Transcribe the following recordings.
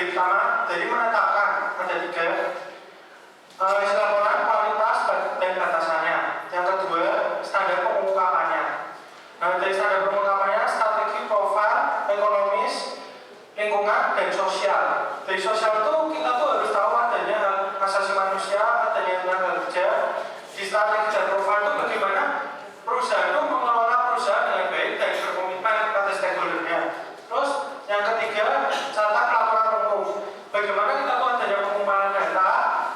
Jadi pertama, dari menetapkan ada 3 isi laporan, kualitas, dan batasannya. Yang kedua, standar pengungkapannya. Nah, dari standar pengungkapannya, strategi, profil, ekonomis, lingkungan, dan sosial. Dari sosial itu kita tuh harus tahu adanya hak asasi manusia, adanya tenaga kerja. Di strategi dan profil itu bagaimana perusahaan itu mengelola perusahaan dengan baik dan berkomitmen pada stakeholder-nya. Terus yang ketiga, catat laporan umum. Bagaimana kita tahu adanya pengumpulan data,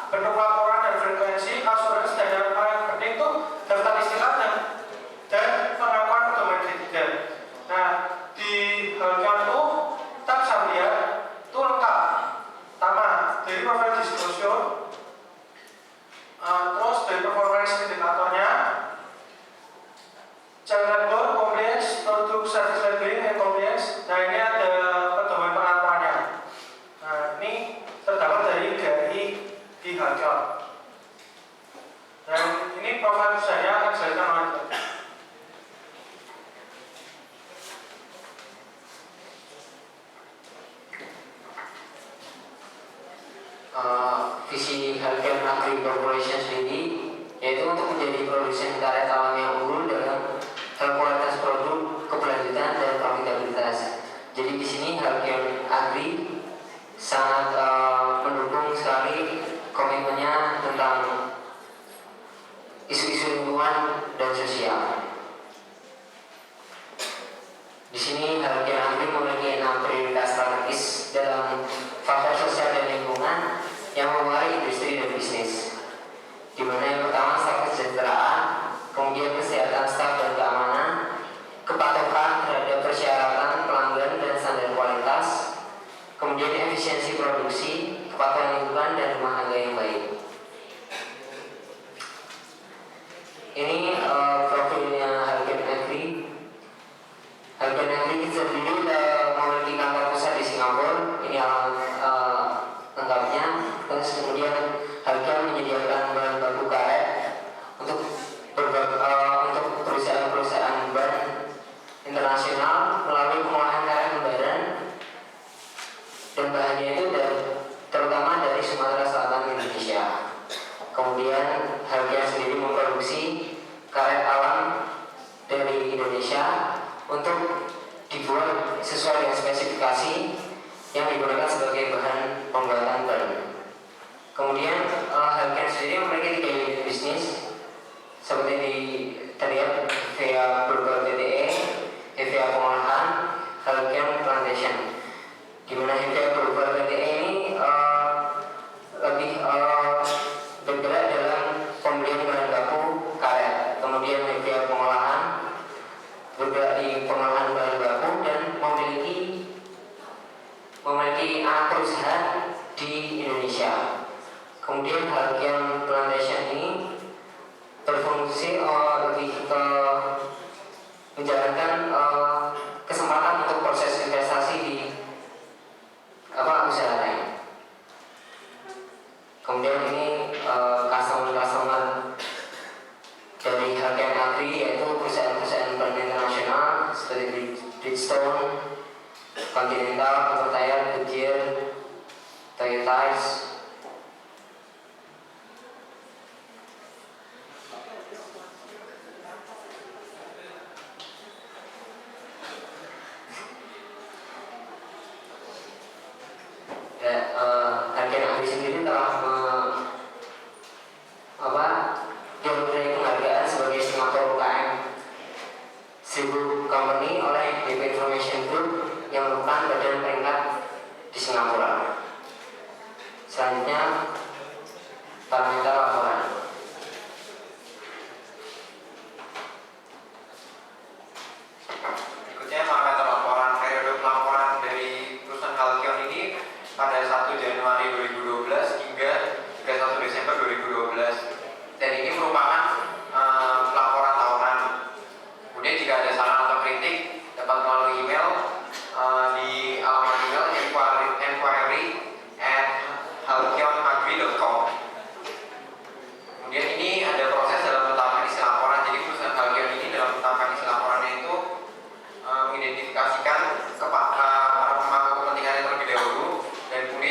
bentuk laporan dan frekuensi, asuransi, dan yang paling penting itu daftar istilah dan pengakuan pedoman D3. Nah, di Halkion itu kita bisa melihat itu lengkap. Pertama, dari profil disclosure, terus dari performance indikatornya, child labor, compliance, produk service labeling, and compliance. Nah, ini ada pedoman pengakuannya. Nah, ini terdapat dari GRI di Halkion. Dan ini profil perusahaannya akan dijelaskan oleh visi Halkion Agri Corporation sendiri yaitu untuk menjadi produsen karet alam yang unggul dalam hal kualitas produk, keberlanjutan, dan profitabilitas. Jadi di sini Halkion Agri sangat mendukung sekali komitmennya tentang isu-isu lingkungan dan sosial. Di sini Halkion Agri memiliki 6 prioritas strategis dalam faktor sosial dan lingkungan yang memengaruhi industri dan bisnis. Di mana yang pertama staf kesejahteraan, kemudian kesehatan staf dan keamanan, kepatuhan terhadap persyaratan pelanggan dan standar kualitas, kemudian efisiensi produksi, kepatuhan lingkungan, dan rumah tangga yang baik. Ini profilnya Halkion Agri. Halkion Agri sendiri memiliki kantor pusat di Singapura. Ini alamat lengkapnya. Terus kemudian Halkion menyediakan bahan baku karet untuk perusahaan-perusahaan ban internasional melalui pengolahan karet lembaran, dan bahannya itu terutama dari Sumatera Selatan Indonesia. Kemudian Halkion sendiri memproduksi karet alam dari Indonesia untuk dibuat sesuai dengan spesifikasi yang digunakan sebagai bahan pembuatan ban. Kemudian Halkion sendiri memiliki 3 unit bisnis seperti terlihat HVA Global PTE, HVA Pengolahan, Halkion Plantation. Di mana HVA Global PTE ini lebih bergerak dalam pembelian bahan baku karet. Kemudian HVA Pengolahan bergerak di pengolahan bahan baku dan memiliki anak perusahaan di Indonesia. Kemudian Halkion Plantation ini berfungsi lebih ke menjalankan kesempatan untuk proses investasi di usaha lain. Kemudian ini customer dari Halkion Agri yaitu perusahaan-perusahaan brand internasional seperti Bridgestone, Continental, Intertire, Goodyear, Toyota. Halkion Agri sendiri telah diberi penghargaan sebagai Singapura UKM 1000 Company oleh BP Information Group yang merupakan badan peringkat di Singapura. Selanjutnya parameter laporan. Berikutnya parameter laporan. Periode pelaporan dari perusahaan Halkion ini pada 1 Januari 2012 hingga 31 Desember 2012. Dan ini merupakan pelaporan tahunan. Kemudian jika ada saran atau kritik dapat melalui email di alamat email inquiry@halkionagri.com. Kemudian ini ada proses dalam menetapkan isi laporan. Jadi perusahaan Halkion ini dalam menetapkan isi laporannya itu mengidentifikasikan para pemangku kepentingan yang terlebih dahulu dan kemudian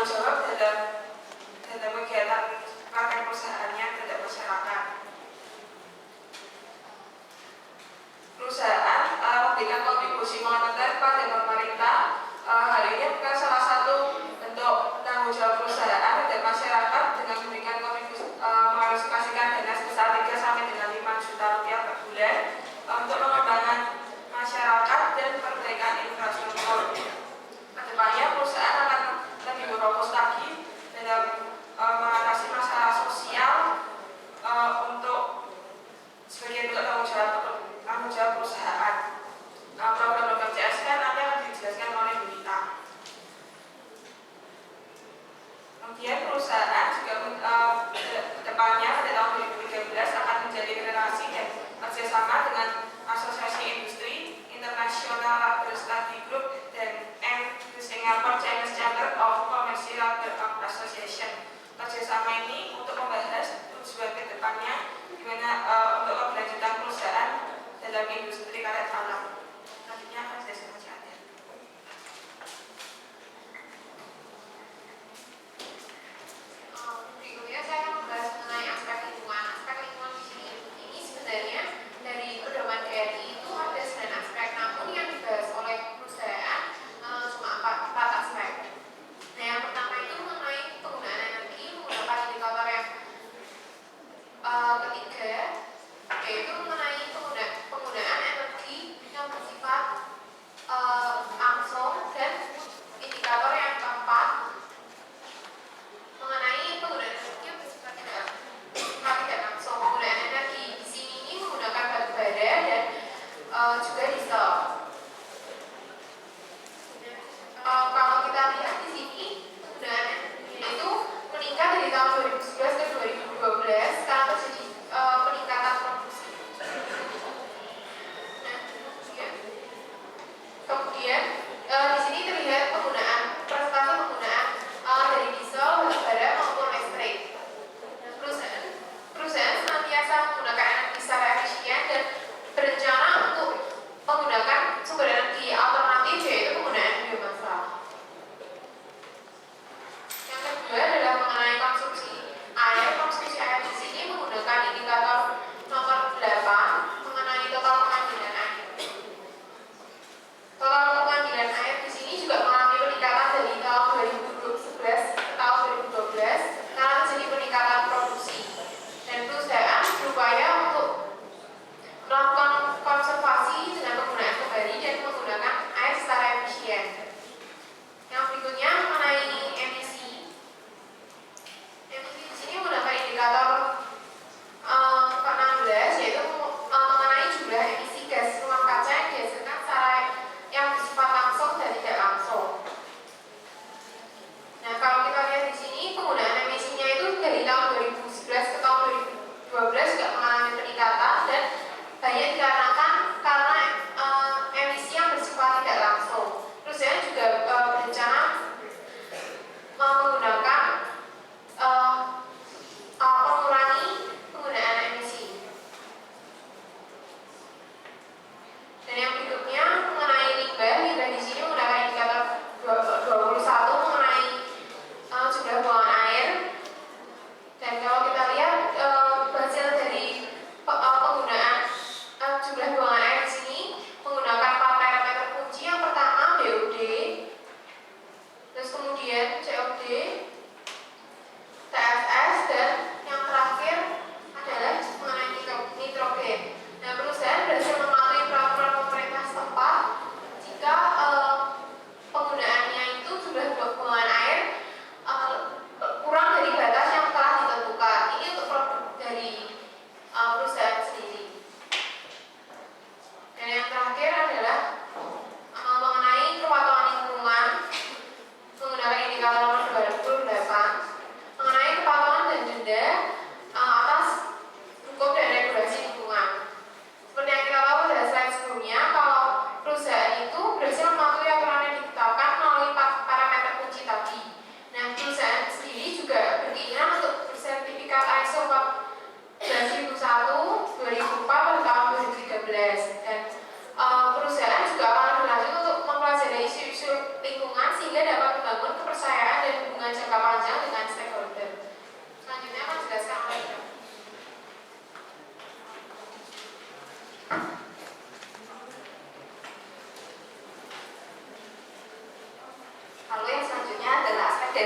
bertanggung jawab dalam kegiatan praktek perusahaannya terhadap masyarakat. Perusahaan memberikan kontribusi moneter pada pemerintah. Hal ini bukan salah satu bentuk tanggung jawab perusahaan terhadap masyarakat dengan memberikan kontribusi mengalokasikan dana sebesar 3 sampai dengan 5 juta rupiah per bulan untuk pengembangan masyarakat dan perbaikan infrastruktur. Kedepannya perusahaan akan lebih berfokus lagi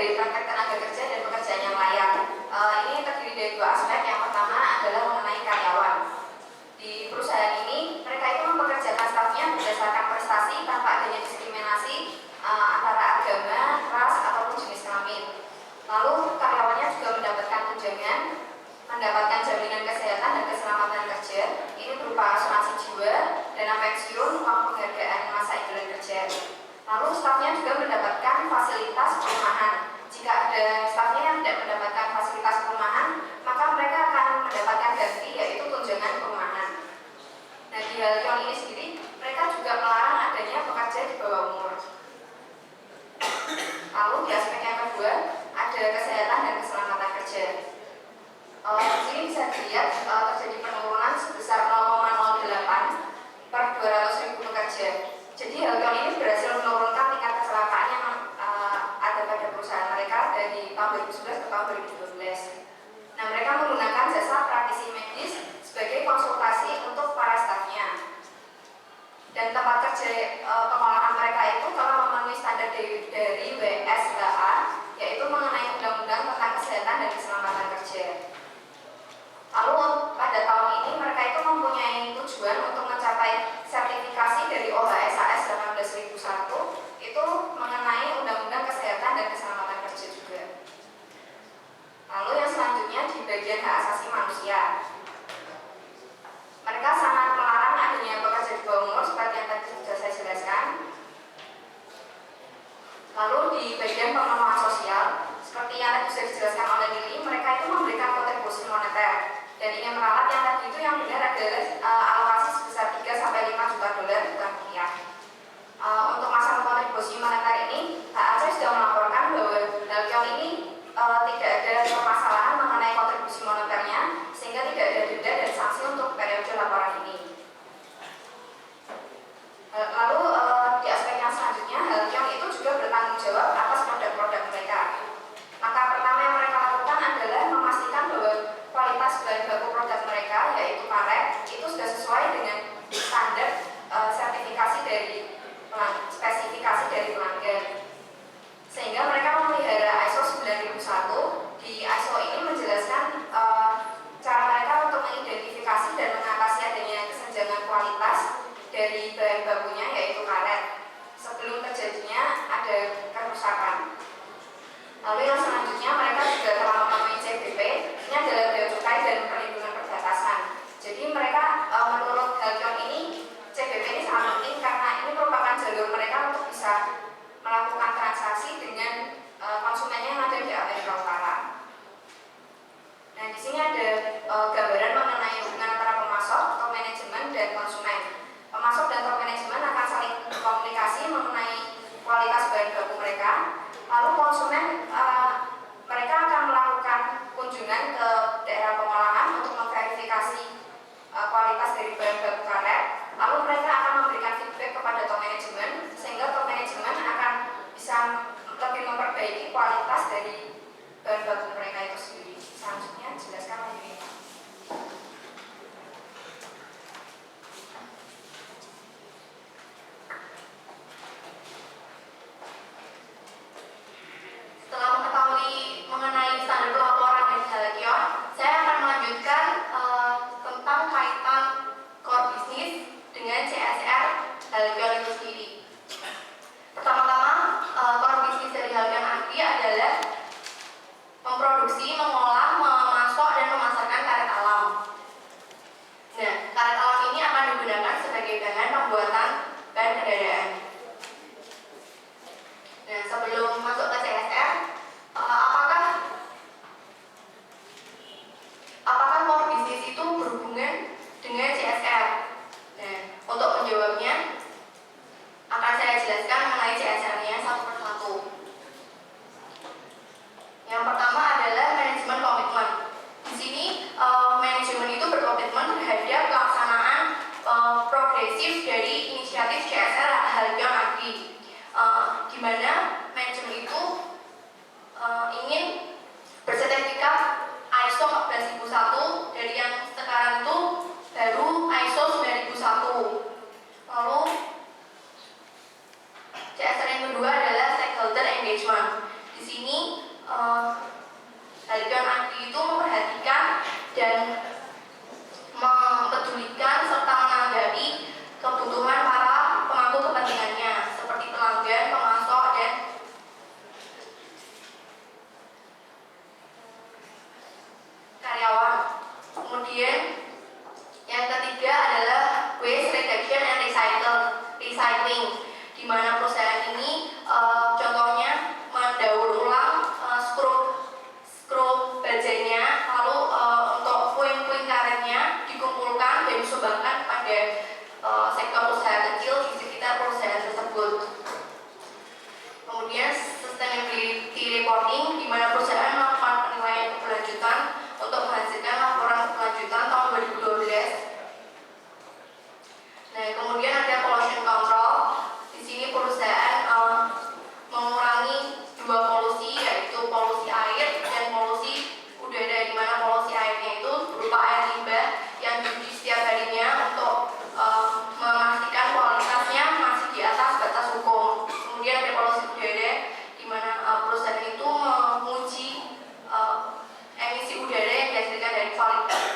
dari praktek tenaga kerja dan pekerjaan yang layak. Ini terdiri dari dua aspek. Yang pertama adalah mengenai karyawan. Di perusahaan ini, mereka itu mempekerjakan stafnya berdasarkan prestasi tanpa adanya diskriminasi antara agama, ras, ataupun jenis kelamin. Lalu karyawannya juga mendapatkan tunjangan, mendapatkan jaminan kesehatan dan keselamatan kerja. Ini berupa asuransi jiwa, dana pensiun, uang penghargaan masa idola kerja. Lalu stafnya juga mendapatkan fasilitas perumahan. Jika ada stafnya yang tidak mendapatkan fasilitas perumahan, maka mereka akan mendapatkan ganti, yaitu tunjangan perumahan. Nah, di Halcyon ini sendiri, mereka juga melarang adanya pekerja di bawah umur. Lalu di aspek yang kedua, ada kesehatan dan keselamatan kerja. Di sini bisa dilihat terjadi penurunan sebesar 0,08 per 200.000 pekerja. Jadi Halcyon ini berhasil menurunkan tingkat kecelakaan yang ada pada perusahaan mereka dari tahun 2011 ke tahun 2012. Nah, mereka menggunakan jasa praktisi medis sebagai konsultasi untuk para stafnya. Dan tempat kerja pengolahan mereka itu telah memenuhi standar dari WSHA, yaitu mengenai undang-undang tentang kesehatan dan keselamatan kerja. Lalu pada tahun ini mereka itu mempunyai tujuan untuk mencapai sertifikasi dari OHSAS 18001 itu mengenai undang-undang kesehatan dan keselamatan kerja juga. Lalu yang selanjutnya di bagian hak asasi manusia. Mereka sangat melarang adanya pekerja di bawah umur seperti yang tadi sudah saya jelaskan. Lalu di bagian pemenuhan sosial, seperti yang tadi sudah dijelaskan oleh Lili, mereka itu memberikan kontribusi moneter. Dan ini meralat yang tadi itu yang benar adalah alokasi sebesar 3-5 juta dolar bukan rupiah. Untuk masalah kontribusi moneter ini, HAC sudah melaporkan bahwa Halcyon ini tidak ada permasalahan mengenai kontribusi moneternya, sehingga tidak ada denda dan sanksi untuk periode laporan ini. Lalu di aspek yang selanjutnya, Halcyon itu juga bertanggung jawab atas produk-produk mereka. Maka pertama yang mereka lakukan adalah memastikan bahwa kualitas bahan baku produk mereka, yaitu karet, itu sudah sesuai dengan standar sertifikasi dari spesifikasi dari pelanggan. Sehingga mereka memelihara ISO 9001. Di ISO ini menjelaskan cara mereka untuk mengidentifikasi dan mengatasi adanya kesenjangan kualitas dari bahan bakunya, yaitu karet, sebelum terjadinya ada kerusakan. Lalu yang selanjutnya mereka juga telah memenuhi CBP. Ini adalah bea cukai dan perlindungan perbatasan. Jadi mereka menurut Halcyon ini CBP ini sangat penting karena ini merupakan jalur mereka untuk bisa melakukan transaksi dengan konsumennya yang ada di Amerika Utara. Nah, di sini ada gambaran mengenai hubungan antara pemasok, top manajemen, dan konsumen. Pemasok dan top manajemen akan saling komunikasi mengenai kualitas bahan baku mereka. Lalu konsumen mereka akan melakukan kunjungan ke daerah pengolahan untuk memverifikasi kualitas dari bahan baku karet. Lalu mereka akan memberikan feedback kepada top manajemen, sehingga top manajemen akan bisa lebih memperbaiki kualitas dari bahan baku mereka itu sendiri. Selanjutnya jelaskan lagi. Setelah mengetahui mengenai standar pelaporan dari Halcyon, saya akan melanjutkan tentang kaitan core business dengan CSR Halcyon itu sendiri. Pertama-tama, core business dari Halcyon Agri adalah memproduksi, mengolah, memasok, dan memasarkan karet alam. Nah, karet alam ini akan digunakan sebagai bahan pembuatan bahan kendaraan. Nah, sebelum masuk ke CSR, apakah core business itu berhubungan dengan CSR? Nah, untuk menjawabnya, akan saya jelaskan mengenai CSR-nya satu persatu. Yang pertama adalah manajemen komitmen. Di sini manajemen itu berkomitmen terhadap pelaksanaan progresif dari inisiatif CSR Halcyon Agri, di mana manajemen itu ingin bersertifikat ISO 14001 dari yang sekarang itu baru ISO 9001. Lalu CSR yang kedua adalah stakeholder engagement. Di Di sini Halcyon ID itu memperhatikan dan mempedulikan serta menanggapi kebutuhan para pemangku kepentingannya seperti pelanggan, pemasok, dan karyawan. Kemudian yang ketiga adalah waste reduction and recycling, di mana perusahaan ini contohnya mendaur ulang skru bajanya, lalu untuk puing-puing karetnya dikumpulkan dan disumbangkan pada sektor usaha kecil di sekitar perusahaan tersebut. Kemudian sustainability reporting, di mana perusahaan melakukan penilaian keberlanjutan untuk menghasilkan laporan keberlanjutan tahun 2012. Nah, kemudian ada pollution control. Di sini perusahaan mengurangi dua polusi, yaitu polusi air dan polusi udara, di mana polusi airnya itu berupa air limbah yang diuji setiap harinya untuk memastikan kualitasnya masih di atas batas hukum. Kemudian ada polusi udara, di mana perusahaan itu menguji emisi udara yang dihasilkan dari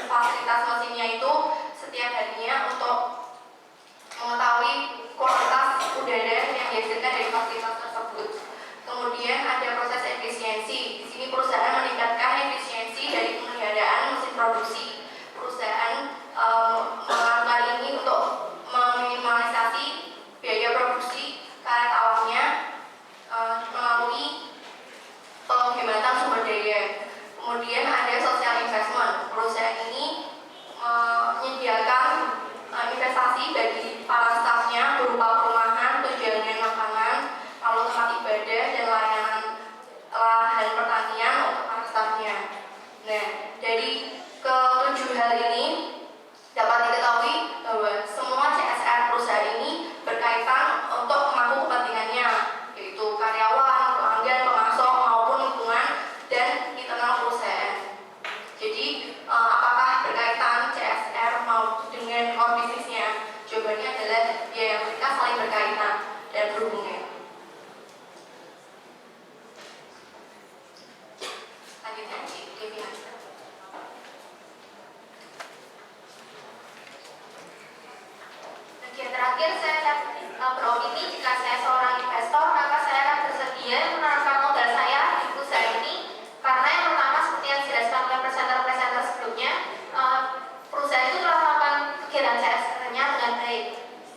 fasilitas mesinnya itu setiap harinya untuk mengetahui kualitas udara yang dihasilkan dari fasilitas tersebut. Kemudian ada proses efisiensi. Di sini perusahaan meningkatkan efisiensi dari pemeliharaan mesin produksi. Perusahaan melakukan ini untuk meminimalisasi biaya produksi karet awalnya melalui penghematan sumber daya. Kemudian ada social investment. Perusahaan ini menyediakan investasi bagi para stafnya berupa perumahan, tunjangan makanan, lalu tempat ibadah dan layanan lahan pertanian untuk para stafnya. Nah, dari ketujuh hal ini dapat diketahui bahwa semua CSR perusahaan ini berkaitan untuk pemangku kepentingannya, yaitu karyawan, pelanggan, pemasok maupun lingkungan dan internal perusahaan. Jadi, apakah berkaitan CSR mau dengan core bisnisnya? Jawabannya adalah ya, mereka saling berkaitan dan berhubungan. Selanjutnya, Kevin. Bagian terakhir saya beropini jika saya seorang investor, maka saya akan bersedia menaruhkan modal saya di perusahaan ini karena yang pertama seperti yang dijelaskan oleh presenter-presenter sebelumnya, perusahaan itu telah melakukan kegiatan CSR-nya dengan baik.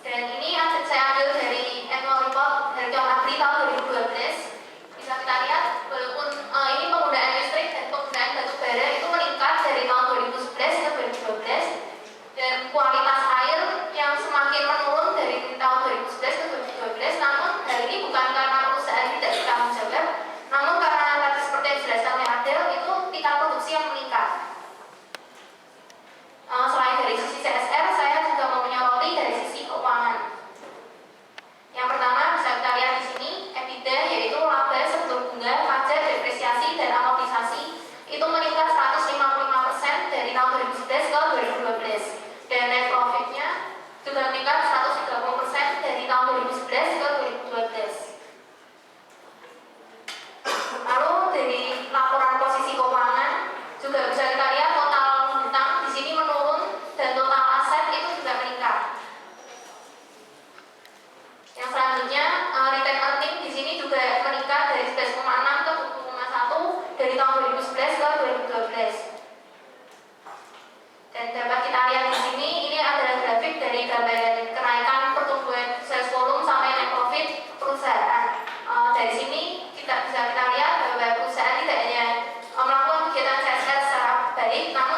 Dan ini saya ambil dari annual report dari Halcyon Agri tahun 2012. Bisa kita lihat walaupun ini penggunaan listrik dan penggunaan batu bara itu meningkat dari tahun 2011 ke 2012, dan kualitas air yang semakin menurun dari tahun 2011 ke 2012. Namun hal ini bukan karena perusahaan tidak bertanggung jawab, namun karena seperti yang dijelaskan oleh Adel, itu tingkat produksi yang meningkat. Selain dari sisi CSR, saya juga mau menyoroti dari sisi keuangan. Yang pertama bisa kita lihat di sini EBITDA, yaitu laba sebelum bunga, pajak, depresiasi dan amortisasi itu meningkat 155% dari tahun 2011 ke 2012, dan net profitnya juga meningkat 130% dari tahun 2011 ke 2012. Lalu dari laporan posisi keuangan juga bisa kita lihat total hutang di sini menurun dan total aset itu juga meningkat. Yang selanjutnya return earning di sini juga meningkat dari 11,6 ke 20,1 dari tahun 2011 ke 2012. Dan dapat kita lihat di sini ini adalah grafik dari gambaran kenaikan pertumbuhan sales volume sampai net profit perusahaan. Dari sini kita bisa lihat bahwa perusahaan tidak hanya melakukan kegiatan CSR secara baik, namun